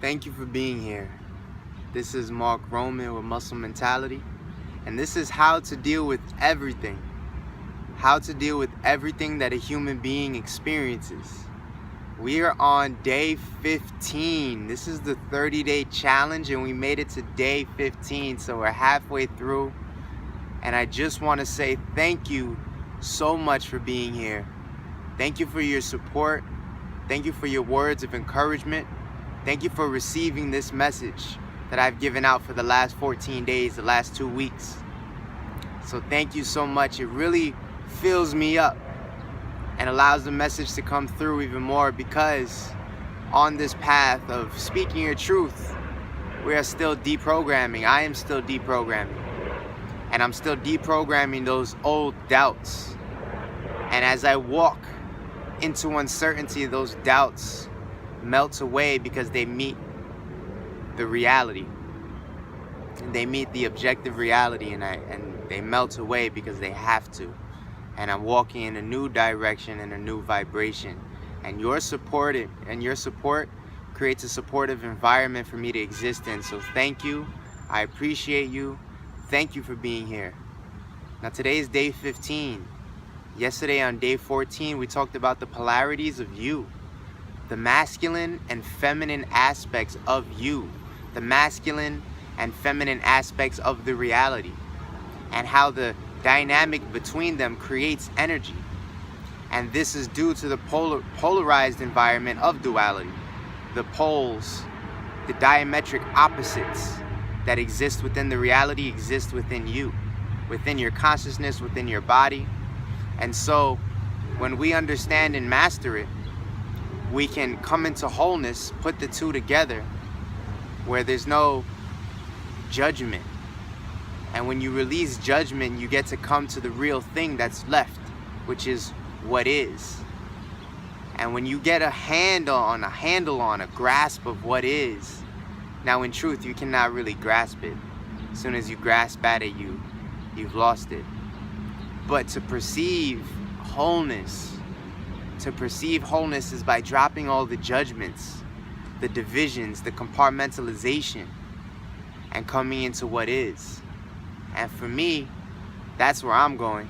Thank you for being here. This is Mark Roman with Musclementality, and this is how to deal with everything. How to deal with everything that a human being experiences. We are on day 15. This is the 30-day challenge, and we made it to day 15, so we're halfway through. And I just want to say thank you so much for being here. Thank you for your support. Thank you for your words of encouragement. Thank you for receiving this message that I've given out for the last 14 days, the last 2 weeks. So thank you so much. It really fills me up and allows the message to come through even more, because on this path of speaking your truth, we are still deprogramming. I am still deprogramming. And I'm still deprogramming those old doubts. And as I walk into uncertainty, those doubts melt away because they meet the reality. And they meet the objective reality, and they melt away because they have to. And I'm walking in a new direction and a new vibration. And your support creates a supportive environment for me to exist in. So thank you. I appreciate you. Thank you for being here. Now today is day 15. Yesterday on day 14, we talked about the polarities of you. The masculine and feminine aspects of you. The masculine and feminine aspects of the reality. And how the dynamic between them creates energy. And this is due to the polarized environment of duality. The poles, the diametric opposites that exist within the reality exist within you, within your consciousness, within your body. And so when we understand and master it, we can come into wholeness, put the two together, where there's no judgment. And when you release judgment, you get to come to the real thing that's left, which is what is. And when you get a handle on, a grasp of what is, now in truth, you cannot really grasp it. As soon as you grasp at it, you've lost it. But to perceive wholeness is by dropping all the judgments, the divisions, the compartmentalization, and coming into what is. And for me, that's where I'm going,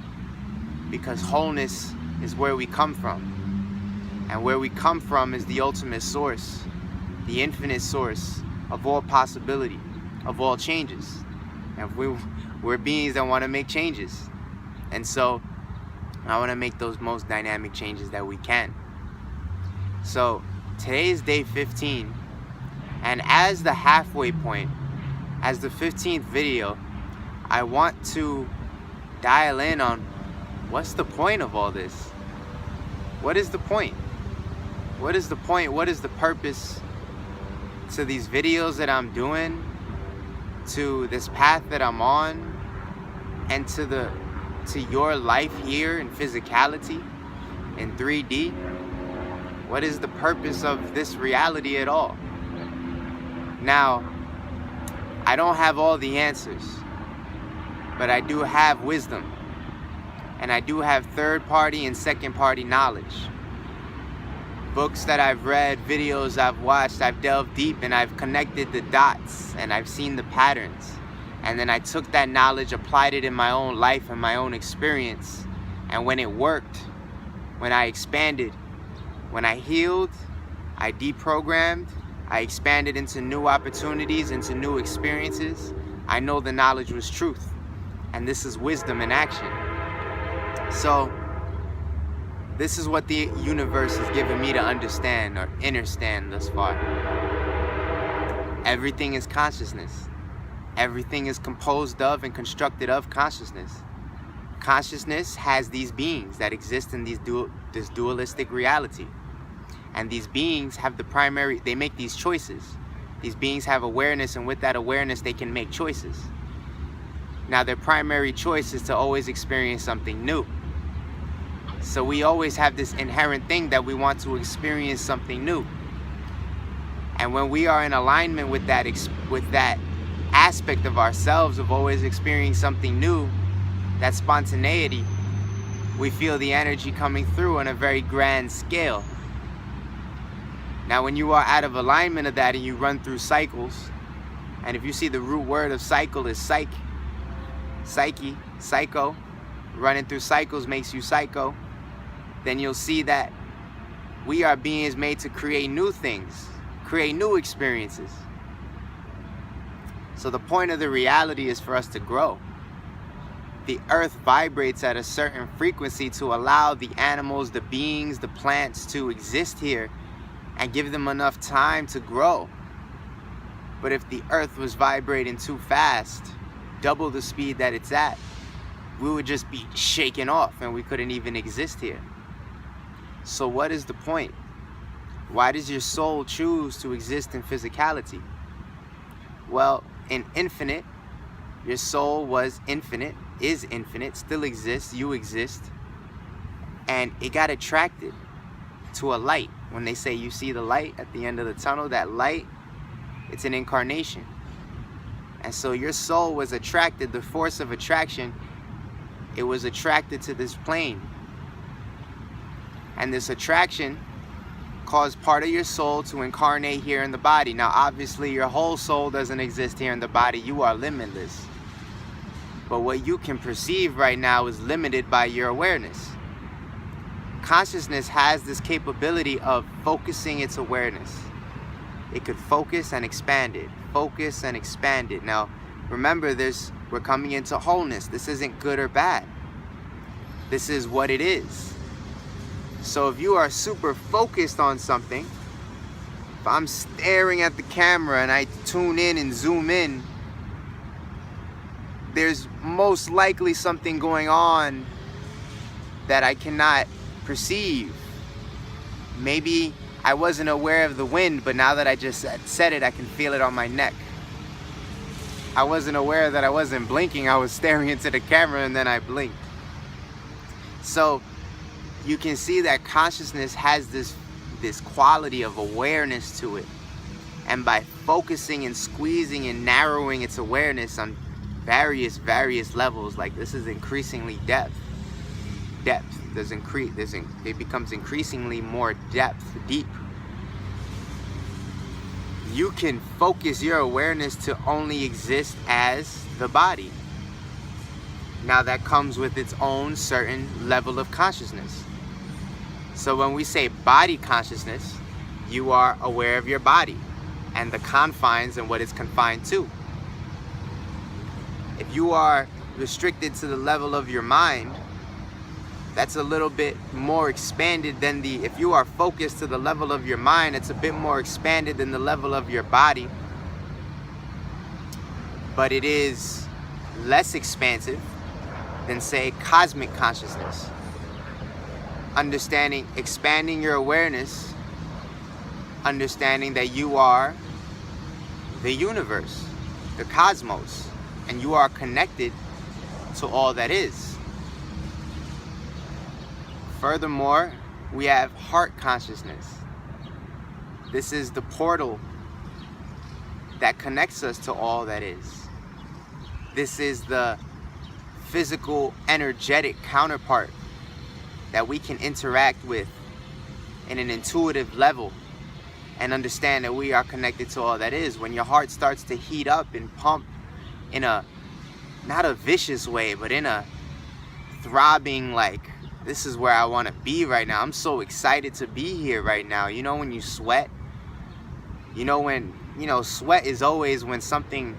because wholeness is where we come from. And where we come from is the ultimate source, the infinite source of all possibility, of all changes. And we're beings that want to make changes. And so I want to make those most dynamic changes that we can. So today is day 15. And as the halfway point, as the 15th video, I want to dial in on what's the point of all this? What is the point? What is the point? What is the purpose to these videos that I'm doing, to this path that I'm on, and to your life here in physicality, in 3D? What is the purpose of this reality at all? Now, I don't have all the answers, but I do have wisdom, and I do have third-party and second-party knowledge. Books that I've read, videos I've watched, I've delved deep, and I've connected the dots, and I've seen the patterns. And then I took that knowledge, applied it in my own life and my own experience. And when it worked, when I expanded, when I healed, I deprogrammed, I expanded into new opportunities, into new experiences, I know the knowledge was truth. And this is wisdom in action. So this is what the universe has given me to understand or understand thus far. Everything is consciousness. Everything is composed of and constructed of consciousness. Consciousness has these beings that exist in this dualistic reality. And these beings have they make these choices. These beings have awareness, and with that awareness, they can make choices. Now, their primary choice is to always experience something new. So we always have this inherent thing that we want to experience something new. And when we are in alignment with that aspect of ourselves of always experiencing something new, that spontaneity, we feel the energy coming through on a very grand scale. Now when you are out of alignment of that and you run through cycles, and if you see the root word of cycle is psyche, psycho, running through cycles makes you psycho, then you'll see that we are beings made to create new things, create new experiences. So the point of the reality is for us to grow. The earth vibrates at a certain frequency to allow the animals, the beings, the plants to exist here and give them enough time to grow. But if the earth was vibrating too fast, double the speed that it's at, we would just be shaken off and we couldn't even exist here. So what is the point? Why does your soul choose to exist in physicality? Well, in infinite, your soul was infinite, is infinite, still exists, you exist, and it got attracted to a light. When they say you see the light at the end of the tunnel, that light, it's an incarnation. And so your soul was attracted, the force of attraction, it was attracted to this plane. And this attraction caused part of your soul to incarnate here in the body. Now obviously your whole soul doesn't exist here in the body, you are limitless. But what you can perceive right now is limited by your awareness. Consciousness has this capability of focusing its awareness. It could focus and expand it, focus and expand it. Now, remember, we're coming into wholeness. This isn't good or bad. This is what it is. So if you are super focused on something, if I'm staring at the camera and I tune in and zoom in, there's most likely something going on that I cannot perceive. Maybe I wasn't aware of the wind, but now that I just said it, I can feel it on my neck. I wasn't aware that I wasn't blinking. I was staring into the camera and then I blinked. So you can see that consciousness has this quality of awareness to it. And by focusing and squeezing and narrowing its awareness on various levels, like this is increasingly depth. It becomes increasingly more deep. You can focus your awareness to only exist as the body. Now that comes with its own certain level of consciousness. So when we say body consciousness, you are aware of your body and the confines and what it's confined to. If you are restricted to the level of your mind, that's a little bit more expanded than if you are focused to the level of your mind, it's a bit more expanded than the level of your body. But it is less expansive than, say, cosmic consciousness. Expanding your awareness, understanding that you are the universe, the cosmos, and you are connected to all that is. Furthermore, we have heart consciousness. This is the portal that connects us to all that is. This is the physical, energetic counterpart that we can interact with in an intuitive level and understand that we are connected to all that is. When your heart starts to heat up and pump in a, not a vicious way, but in a throbbing, like, this is where I want to be right now. I'm so excited to be here right now. You know when you sweat? Sweat is always when something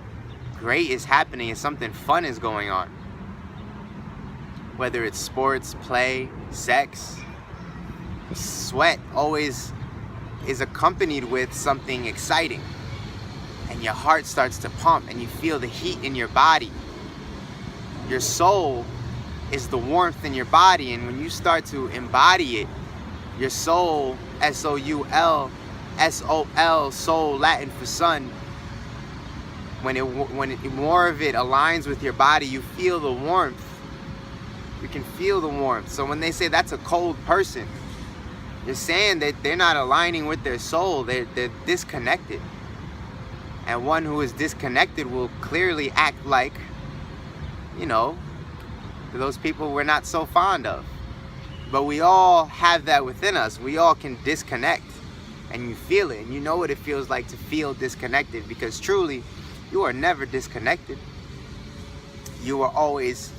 great is happening and something fun is going on. Whether it's sports, play, sex, sweat always is accompanied with something exciting. And your heart starts to pump and you feel the heat in your body. Your soul is the warmth in your body, and when you start to embody it, your soul, S-O-U-L, S-O-L, soul, Latin for sun, when more of it aligns with your body, you feel the warmth. You can feel the warmth. So when they say that's a cold person, you're saying that they're not aligning with their soul, they're disconnected. And one who is disconnected will clearly act like, those people we're not so fond of. But we all have that within us. We all can disconnect and you feel it, and you know what it feels like to feel disconnected, because truly, you are never disconnected. You are always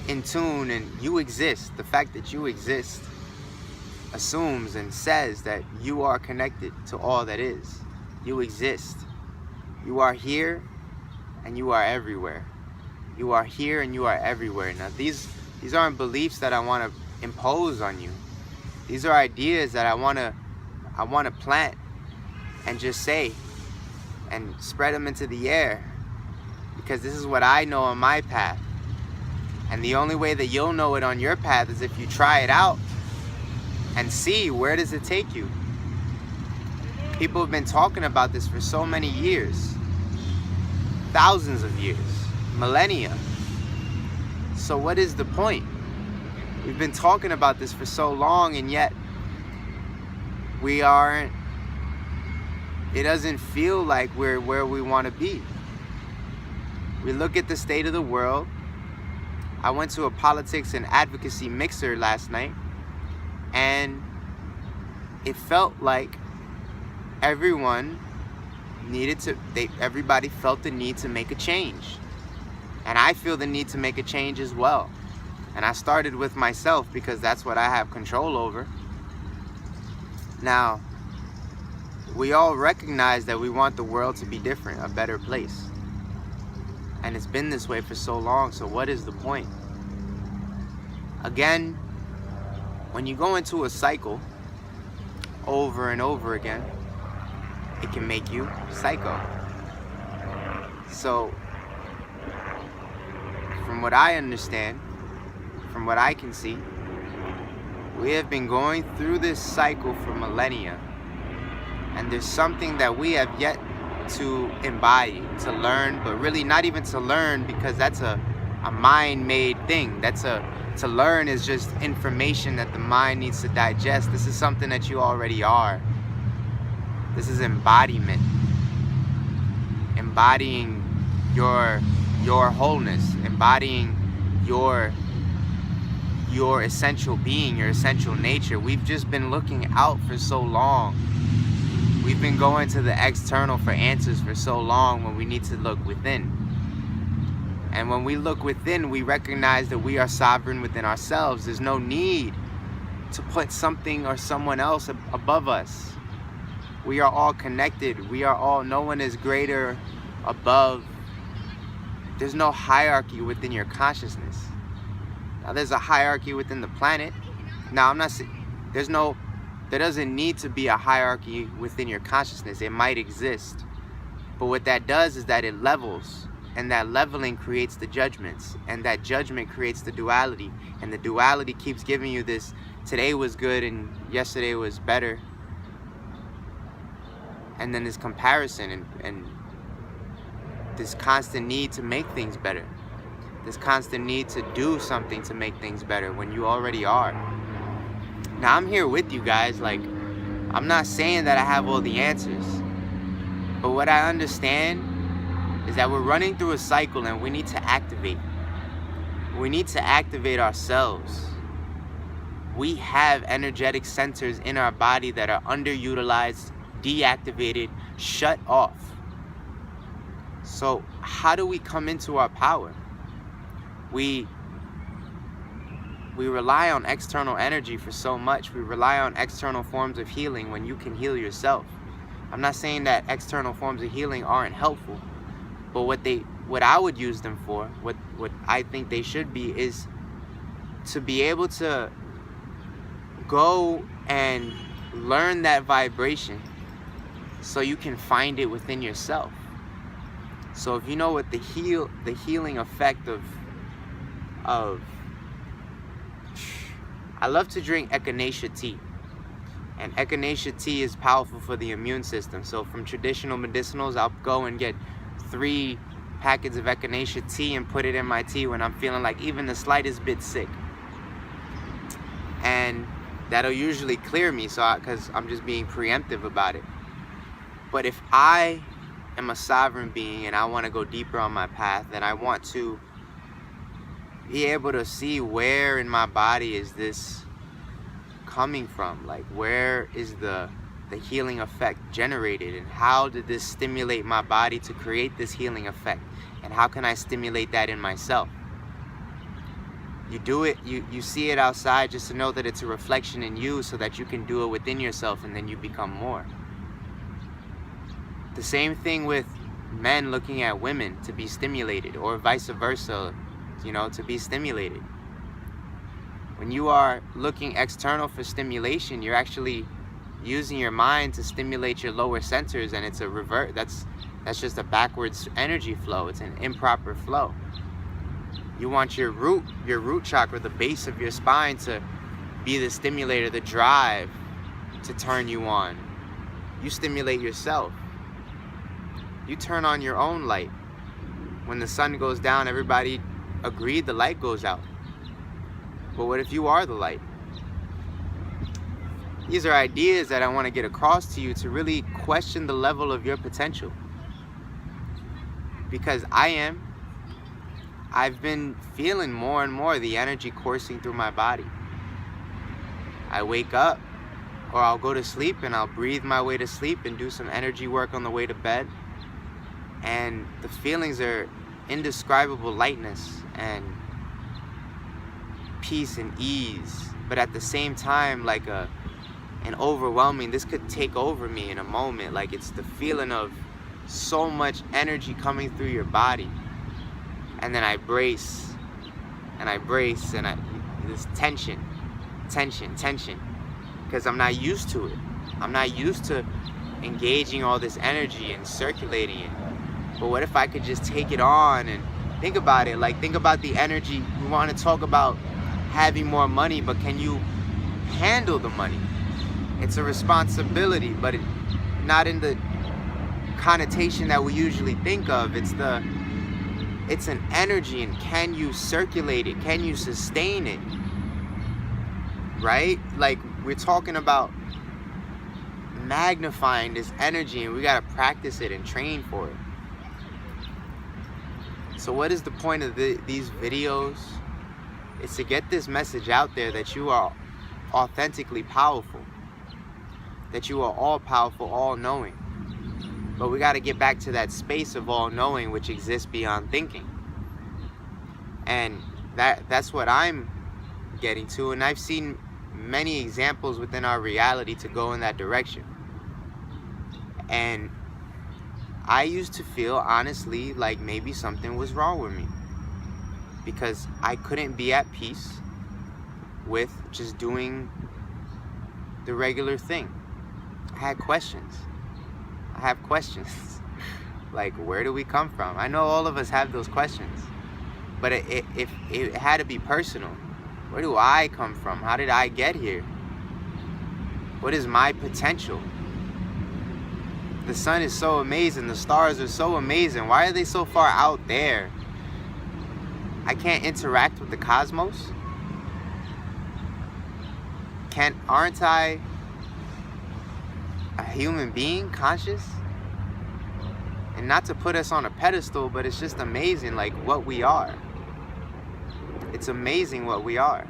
in tune, and you exist. The fact that you exist assumes and says that you are connected to all that is. You exist. You are here and you are everywhere. You are here and you are everywhere. Now these aren't beliefs that I want to impose on you. These are ideas that I want to plant and just say and spread them into the air, because this is what I know on my path. And the only way that you'll know it on your path is if you try it out and see where does it take you. People have been talking about this for so many years, thousands of years, millennia. So what is the point? We've been talking about this for so long, and yet we aren't, it doesn't feel like we're where we want to be. We look at the state of the world. I went to a politics and advocacy mixer last night, and it felt like everyone everybody felt the need to make a change. And I feel the need to make a change as well. And I started with myself because that's what I have control over. Now, we all recognize that we want the world to be different, a better place. And it's been this way for so long, so what is the point? Again, when you go into a cycle over and over again, it can make you psycho. So, from what I understand, from what I can see, we have been going through this cycle for millennia. And there's something that we have yet to embody, to learn, but really not even to learn, because that's a mind-made thing. To learn is just information that the mind needs to digest. This is something that you already are. This is embodiment. Embodying your wholeness, embodying your essential being, your essential nature. We've just been looking out for so long. We've been going to the external for answers for so long when we need to look within. And when we look within, we recognize that we are sovereign within ourselves. There's no need to put something or someone else above us. We are all connected. We are all, no one is greater, above. There's no hierarchy within your consciousness. Now there's a hierarchy within the planet. Now I'm not saying, there doesn't need to be a hierarchy within your consciousness. It might exist. But what that does is that it levels. And that leveling creates the judgments. And that judgment creates the duality. And the duality keeps giving you this, today was good and yesterday was better. And then this comparison and this constant need to make things better. This constant need to do something to make things better when you already are. Now I'm here with you guys. Like, I'm not saying that I have all the answers. But what I understand is that we're running through a cycle and we need to activate. We need to activate ourselves. We have energetic centers in our body that are underutilized, deactivated, shut off. So how do we come into our power? We rely on external energy for so much. We rely on external forms of healing when you can heal yourself. I'm not saying that external forms of healing aren't helpful, but what I would use them for, what I think they should be, is to be able to go and learn that vibration so you can find it within yourself. So if you know what the healing effect of I love to drink echinacea tea. And echinacea tea is powerful for the immune system. So from traditional medicinals, I'll go and get 3 packets of echinacea tea and put it in my tea when I'm feeling like even the slightest bit sick. And that'll usually clear me, because I'm just being preemptive about it. But if I am a sovereign being and I want to go deeper on my path, then I want to be able to see where in my body is this coming from. Like, where is the the healing effect generated, and how did this stimulate my body to create this healing effect, and how can I stimulate that in myself? You do it, you see it outside just to know that it's a reflection in you, so that you can do it within yourself, and then you become more. The same thing with men looking at women to be stimulated, or vice versa, to be stimulated. When you are looking external for stimulation, you're actually using your mind to stimulate your lower centers, and it's a revert. That's just a backwards energy flow. It's an improper flow. You want your root chakra, the base of your spine, to be the stimulator, the drive to turn you on. You stimulate yourself. You turn on your own light. When the sun goes down, everybody agreed the light goes out. But what if you are the light? These are ideas that I want to get across to you, to really question the level of your potential. Because I've been feeling more and more the energy coursing through my body. I wake up, or I'll go to sleep, and I'll breathe my way to sleep and do some energy work on the way to bed. And the feelings are indescribable lightness and peace and ease, but at the same time like an overwhelming, this could take over me in a moment. Like, it's the feeling of so much energy coming through your body, and then I brace and this tension, because I'm not used to it. I'm not used to engaging all this energy and circulating it. But what if I could just take it on and think about it? Like, think about the energy. We want to talk about having more money, but can you handle the money? It's a responsibility, but not in the connotation that we usually think of. It's an energy, and can you circulate it? Can you sustain it? Right? Like, we're talking about magnifying this energy, and we got to practice it and train for it. So what is the point of these videos? It's to get this message out there that you are authentically powerful, that you are all powerful, all knowing. But we got to get back to that space of all knowing, which exists beyond thinking. And that's what I'm getting to, and I've seen many examples within our reality to go in that direction. And I used to feel, honestly, like maybe something was wrong with me, because I couldn't be at peace with just doing the regular thing. I had questions. Like, where do we come from? I know all of us have those questions, but it had to be personal. Where do I come from? How did I get here? What is my potential? The sun is so amazing. The stars are so amazing. Why are they so far out there? I can't interact with the cosmos? Aren't I a human being, conscious? And not to put us on a pedestal, but it's just amazing, like, what we are. It's amazing what we are.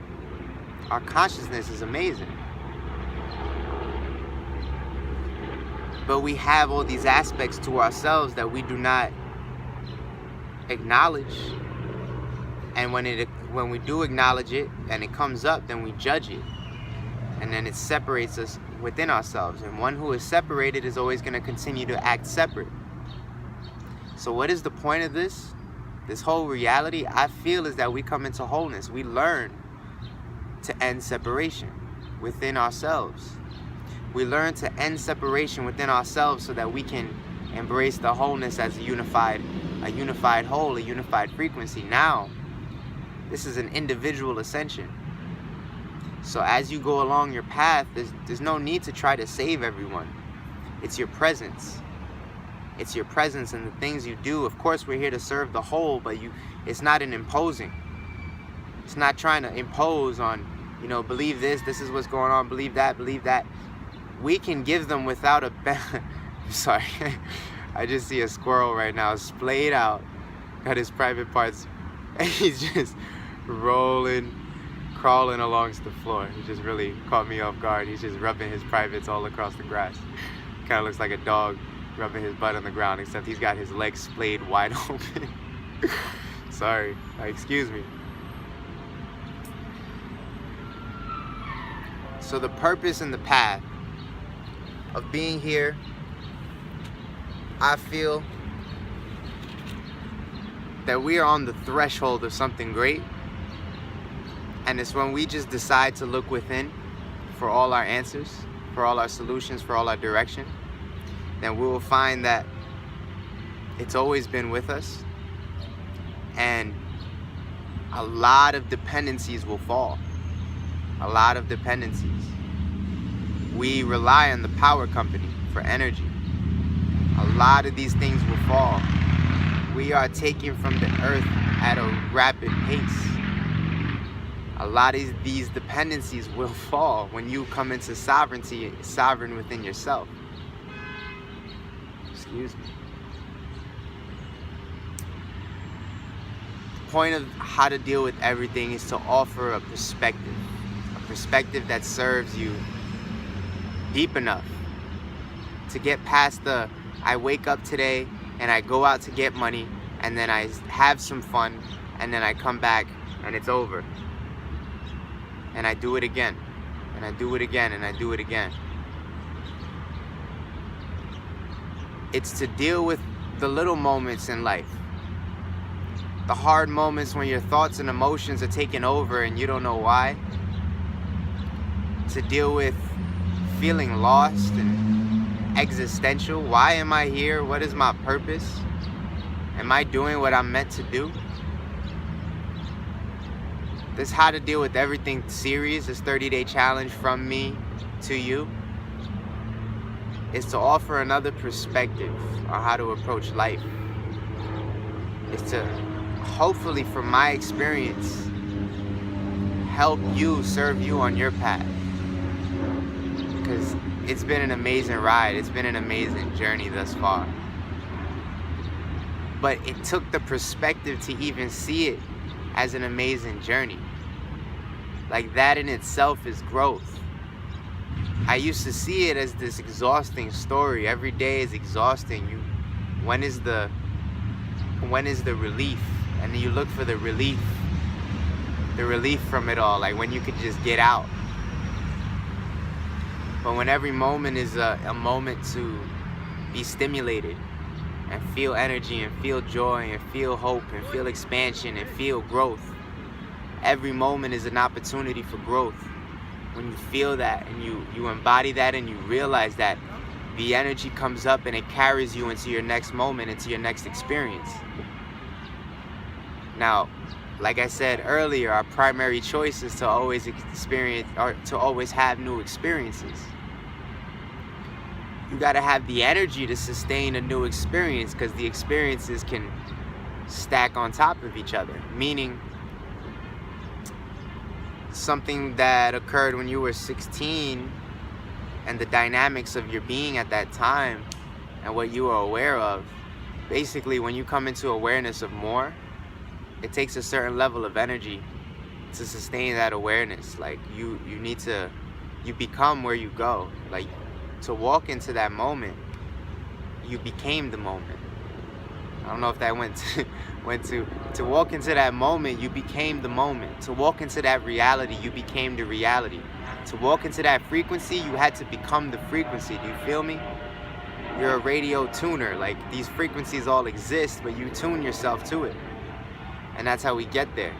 Our consciousness is amazing. But we have all these aspects to ourselves that we do not acknowledge. And when we do acknowledge it and it comes up, then we judge it. And then it separates us within ourselves. And one who is separated is always going to continue to act separate. So what is the point of this? This whole reality, I feel, is that we come into wholeness. We learn to end separation within ourselves. We learn to end separation within ourselves so that we can embrace the wholeness as a unified whole, a unified frequency. Now, this is an individual ascension. So as you go along your path, there's no need to try to save everyone. It's your presence. It's your presence and the things you do. Of course, we're here to serve the whole, but it's not an imposing. It's not trying to impose on, believe this is what's going on, believe that. We can give them without a... I'm sorry. I just see a squirrel right now, splayed out, got his private parts, and he's just rolling, crawling along the floor. He just really caught me off guard. He's just rubbing his privates all across the grass. Kind of looks like a dog rubbing his butt on the ground, except he's got his legs splayed wide open. Sorry, excuse me. So the purpose and the path of being here, I feel that we are on the threshold of something great, and it's when we just decide to look within for all our answers, for all our solutions, for all our direction, then we will find that it's always been with us, and a lot of dependencies will fall. A lot of dependencies. We rely on the power company for energy. A lot of these things will fall. We are taken from the earth at a rapid pace. A lot of these dependencies will fall when you come into sovereignty, sovereign within yourself. Excuse me. The point of how to deal with everything is to offer a perspective that serves you deep enough to get past the I wake up today and I go out to get money and then I have some fun and then I come back and it's over. And I do it again, and I do it again, and I do it again. It's to deal with the little moments in life. The hard moments when your thoughts and emotions are taking over and you don't know why. To deal with feeling lost and existential. Why am I here? What is my purpose? Am I doing what I'm meant to do? This How to Deal with Everything series, this 30-day challenge from me to you, is to offer another perspective on how to approach life. It's to, hopefully from my experience, help you, serve you on your path. Because it's been an amazing ride. It's been an amazing journey thus far. But it took the perspective to even see it as an amazing journey. Like, that in itself is growth. I used to see it as this exhausting story. Every day is exhausting. When is the relief? And then you look for the relief from it all, like when you could just get out. But when every moment is a moment to be stimulated and feel energy and feel joy and feel hope and feel expansion and feel growth, every moment is an opportunity for growth. When you feel that and you embody that and you realize that, the energy comes up and it carries you into your next moment, into your next experience. Now, like I said earlier, our primary choice is to always experience, or to always have new experiences. You gotta have the energy to sustain a new experience, because the experiences can stack on top of each other. Meaning, something that occurred when you were 16 and the dynamics of your being at that time and what you were aware of, basically when you come into awareness of more, it takes a certain level of energy to sustain that awareness. Like you become where you go. Like, to walk into that moment, you became the moment. I don't know if that went to walk into that moment, you became the moment. To walk into that reality, you became the reality. To walk into that frequency, you had to become the frequency. Do you feel me? You're a radio tuner. Like, these frequencies all exist, but you tune yourself to it. And that's how we get there.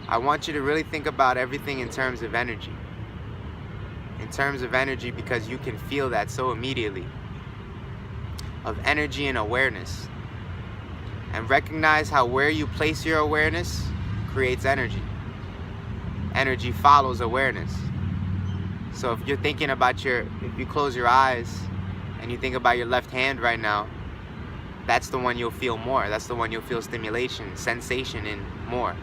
I want you to really think about everything in terms of energy. In terms of energy, because you can feel that so immediately. Of energy and awareness. And recognize how where you place your awareness creates energy. Energy follows awareness. So if you're thinking about if you close your eyes and you think about your left hand right now, that's the one you'll feel more. That's the one you'll feel stimulation, sensation in more,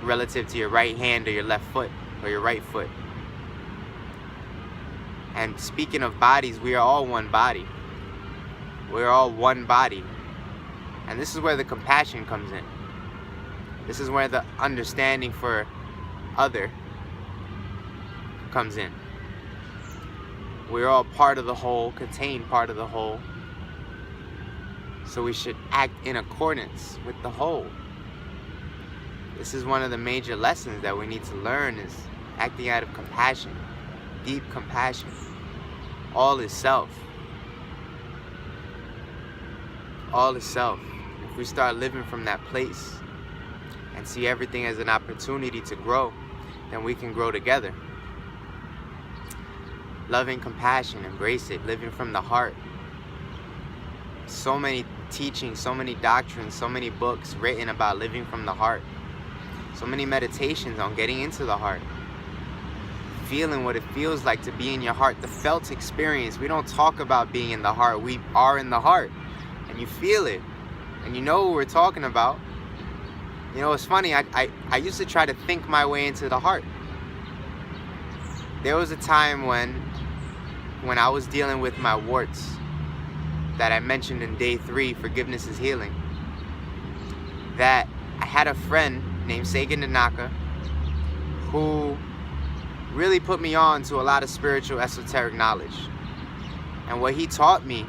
relative to your right hand or your left foot or your right foot. And speaking of bodies, we are all one body. We're all one body. And this is where the compassion comes in. This is where the understanding for other comes in. We're all part of the whole, contain part of the whole. So we should act in accordance with the whole. This is one of the major lessons that we need to learn, is acting out of compassion, deep compassion. All is self. All is self. If we start living from that place and see everything as an opportunity to grow, then we can grow together. Loving compassion, embrace it, living from the heart. So many teachings, so many doctrines, so many books written about living from the heart. So many meditations on getting into the heart. Feeling what it feels like to be in your heart, the felt experience. We don't talk about being in the heart, we are in the heart. And you feel it, and you know what we're talking about. You know, it's funny, I used to try to think my way into the heart. There was a time when I was dealing with my warts that I mentioned in day 3, Forgiveness is Healing, that I had a friend named Sagan Nanaka who really put me on to a lot of spiritual esoteric knowledge. And what he taught me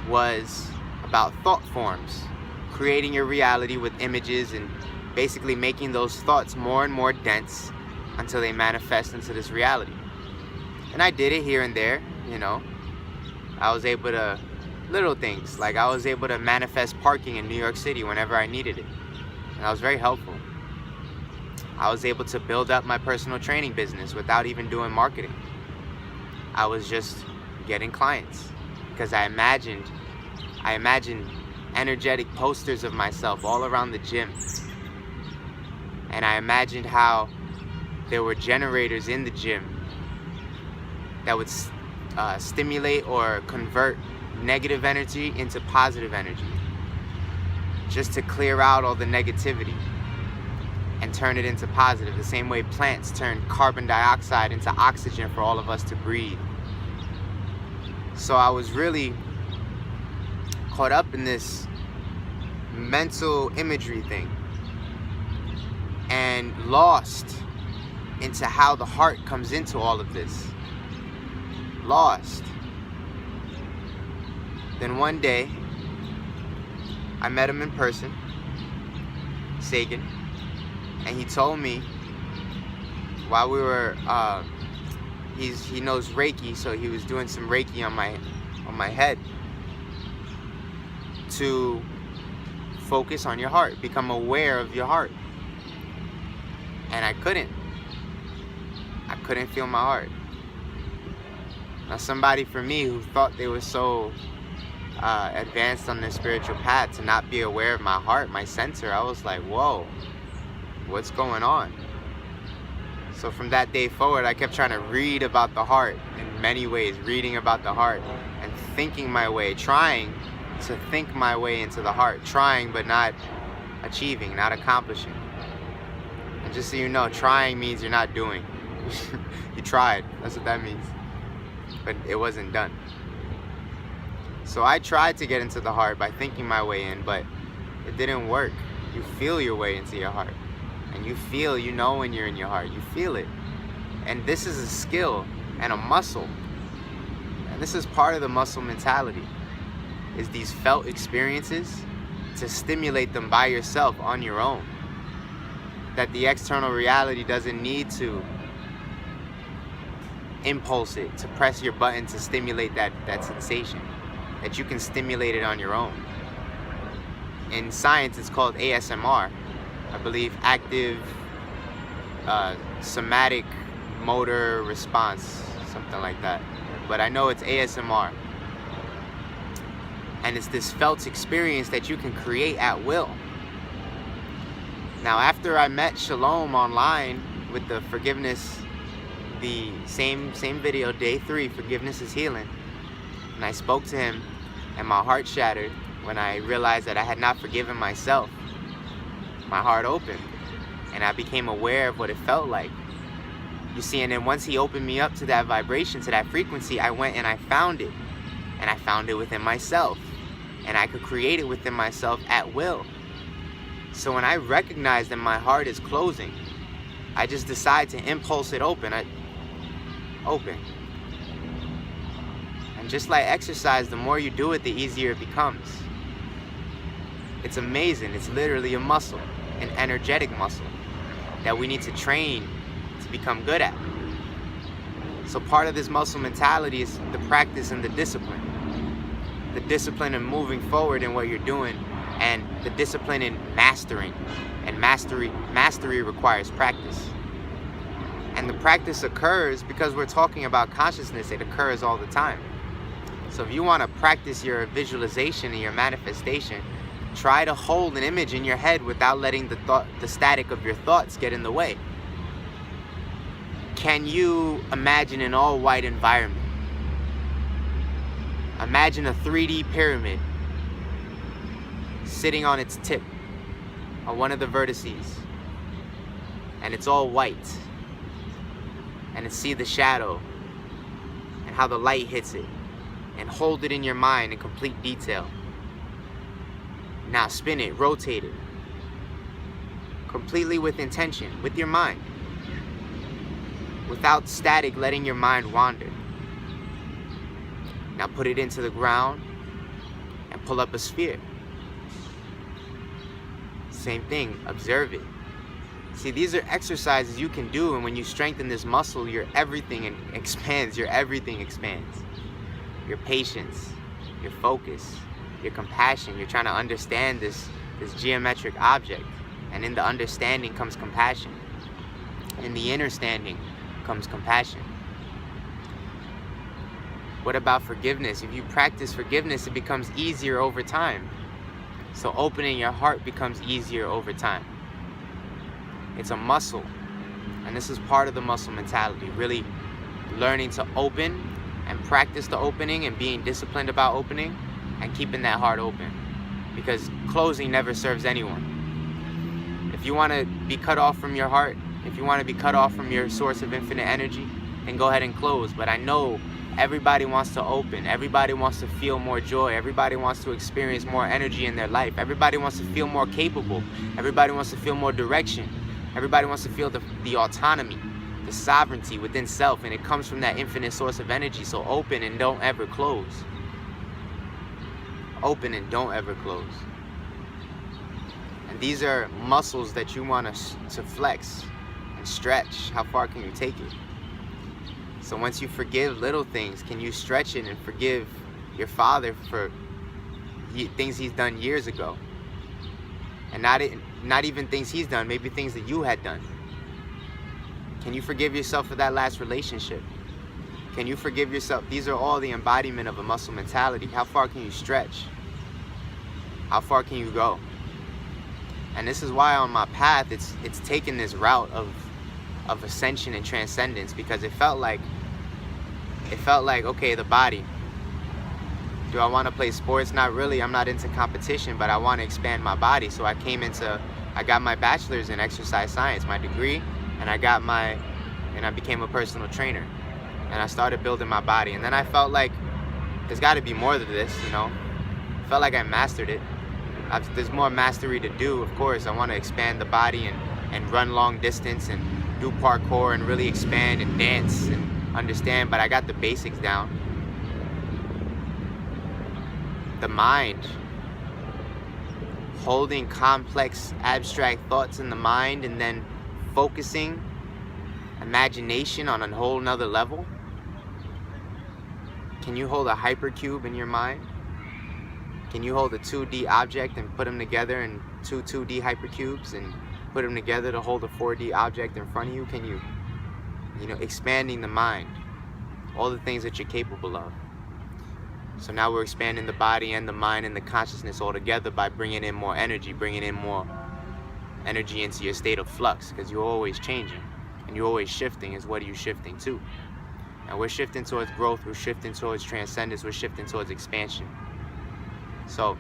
was about thought forms, creating your reality with images and basically making those thoughts more and more dense until they manifest into this reality. And I did it here and there, you know. I was able to, little things, like I was able to manifest parking in New York City whenever I needed it. And that was very helpful. I was able to build up my personal training business without even doing marketing. I was just getting clients because I imagined energetic posters of myself all around the gym. And I imagined how there were generators in the gym that would stimulate or convert negative energy into positive energy, just to clear out all the negativity and turn it into positive, the same way plants turn carbon dioxide into oxygen for all of us to breathe. So I was really caught up in this mental imagery thing and lost into how the heart comes into all of this. Lost. Then one day I met him in person, Sagan, and he told me while we were he knows Reiki, so he was doing some Reiki on my head to focus on your heart, become aware of your heart. And I couldn't feel my heart. Now somebody for me who thought they were so advanced on their spiritual path to not be aware of my heart, my center, I was like, whoa, what's going on? So from that day forward, I kept trying to read about the heart in many ways, reading about the heart and thinking my way, trying to think my way into the heart, trying but not achieving, not accomplishing. And just so you know, trying means you're not doing. You tried, that's what that means. But it wasn't done. So I tried to get into the heart by thinking my way in, but it didn't work. You feel your way into your heart. And you feel, you know when you're in your heart. You feel it. And this is a skill and a muscle. And this is part of the muscle mentality, is these felt experiences, to stimulate them by yourself on your own. That the external reality doesn't need to impulse it, to press your button to stimulate that sensation. That you can stimulate it on your own. In science, it's called ASMR. I believe active somatic motor response, something like that. But I know it's ASMR. And it's this felt experience that you can create at will. Now, after I met Shalom online with the forgiveness, the same video, day 3, Forgiveness is Healing, and I spoke to him, and my heart shattered when I realized that I had not forgiven myself. My heart opened, and I became aware of what it felt like. You see, and then once he opened me up to that vibration, to that frequency, I went and I found it. And I found it within myself. And I could create it within myself at will. So when I recognize that my heart is closing, I just decide to impulse it open. Open. And just like exercise, the more you do it, the easier it becomes. It's amazing. It's literally a muscle, an energetic muscle that we need to train to become good at. So part of this muscle mentality is the practice and the discipline. The discipline in moving forward in what you're doing, and the discipline in mastering. And mastery requires practice. And the practice occurs because we're talking about consciousness. It occurs all the time. So if you want to practice your visualization and your manifestation, try to hold an image in your head without letting the static of your thoughts get in the way. Can you imagine an all-white environment? Imagine a 3D pyramid sitting on its tip, on one of the vertices, and it's all white. And see the shadow and how the light hits it, and hold it in your mind in complete detail. Now spin it, rotate it, completely with intention, with your mind, without static letting your mind wander. Now put it into the ground and pull up a sphere. Same thing, observe it. See, these are exercises you can do, and when you strengthen this muscle, your everything expands. Your everything expands. Your patience, your focus, your compassion. You're trying to understand this geometric object, and in the understanding comes compassion. In the understanding comes compassion. What about forgiveness? If you practice forgiveness, it becomes easier over time. So opening your heart becomes easier over time. It's a muscle, and this is part of the muscle mentality, really learning to open and practice the opening and being disciplined about opening and keeping that heart open, because closing never serves anyone. If you want to be cut off from your heart, if you want to be cut off from your source of infinite energy, then go ahead and close. But I know everybody wants to open. Everybody wants to feel more joy. Everybody wants to experience more energy in their life. Everybody wants to feel more capable. Everybody wants to feel more direction. Everybody wants to feel the autonomy, the sovereignty within self, and it comes from that infinite source of energy. So open and don't ever close. Open and don't ever close. And these are muscles that you want to flex and stretch. How far can you take it? So once you forgive little things, can you stretch it and forgive your father for things he's done years ago? And not even things he's done, maybe things that you had done. Can you forgive yourself for that last relationship? Can you forgive yourself? These are all the embodiment of a muscle mentality. How far can you stretch? How far can you go? And this is why on my path, it's taken this route of ascension and transcendence, because it felt like, okay, the body. Do I want to play sports? Not really. I'm not into competition, but I want to expand my body. So I got my bachelor's in exercise science, my degree, and I became a personal trainer. And I started building my body. And then I felt like there's got to be more to this, you know. I felt like I mastered it. There's more mastery to do, of course. I want to expand the body and run long distance and do parkour and really expand and dance and understand, but I got the basics down. The mind, holding complex abstract thoughts in the mind and then focusing imagination on a whole nother level. Can you hold a hypercube in your mind? Can you hold a 2D object and put them together in two 2D hypercubes and put them together to hold a 4D object in front of you? Can you expanding the mind, all the things that you're capable of. So now we're expanding the body and the mind and the consciousness all together by bringing in more energy into your state of flux, because you're always changing and you're always shifting. Is what are you shifting to? And we're shifting towards growth, we're shifting towards transcendence, we're shifting towards expansion. So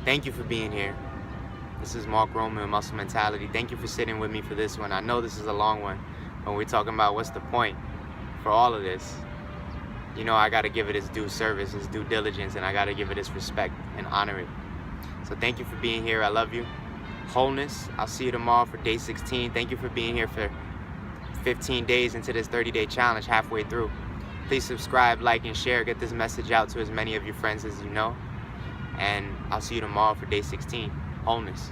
thank you for being here. This is Mark Roman with Muscle Mentality. Thank you for sitting with me for this one. I know this is a long one, when we're talking about what's the point for all of this. I got to give it its due service, its due diligence, and I got to give it its respect and honor it. So thank you for being here. I love you. Wholeness. I'll see you tomorrow for day 16. Thank you for being here for 15 days into this 30-day challenge, halfway through. Please subscribe, like, and share. Get this message out to as many of your friends as you know. And I'll see you tomorrow for day 16. Wholeness.